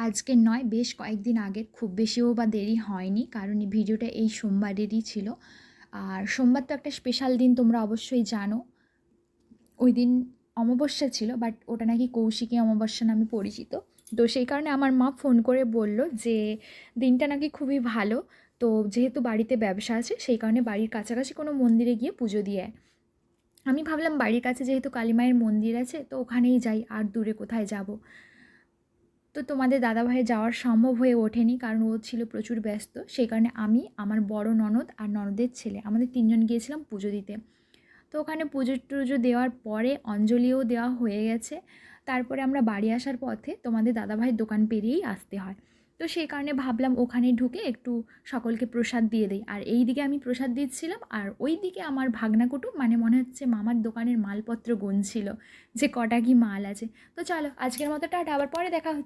আজকের নয়, বেশ কয়েকদিন আগের, খুব বেশিও বা দেরি হয়নি, কারণ এই ভিডিওটা এই সোমবারেরই ছিল। আর সোমবার তো একটা স্পেশাল দিন, তোমরা অবশ্যই জানো। ওই দিন অমাবস্যা ছিল, বাট ওটা নাকি কৌশিকী অমাবস্যা নামে পরিচিত। তো সেই কারণে আমার মা ফোন করে বলল যে দিনটা নাকি খুবই ভালো। তো যেহেতু বাড়িতে ব্যবসা আছে, সেই কারণে বাড়ির কাছাকাছি কোনো মন্দিরে গিয়ে পুজো দিয়ে আয়। আমি ভাবলাম বাড়ির কাছে যেহেতু কালী মায়ের মন্দির আছে, তো ওখানেই যাই, আর দূরে কোথায় যাব। তো তোমাদের দাদাভাইয়ের যাওয়ার সম্ভব হয়ে ওঠেনি, কারণ ও ছিল প্রচুর ব্যস্ত। সেই কারণে আমি, আমার বড় ননদ আর ননদের ছেলে, আমাদের তিনজন গিয়েছিলাম পুজো দিতে। তো ওখানে পুজো টুজো দেওয়ার পরে অঞ্জলিও দেওয়া হয়ে গেছে। তারপরে আমরা বাড়ি আসার পথে তোমাদের দাদাভাইয়ের দোকান পেরিয়েই আসতে হয়। তো সেই কারণে ভাবলাম ওখানে ঢুকে একটু সকলকে প্রসাদ দিয়ে দিই। আর এই দিকে আমি প্রসাদ দিচ্ছিলাম, আর ওই দিকে আমার ভাগনাকুটু, মানে মনে হচ্ছে মামার দোকানের মালপত্র গুনছিল যে কটা কি মাল আছে। তো চলো, আজকের মতো টাটা, আবার পরে দেখা হচ্ছে।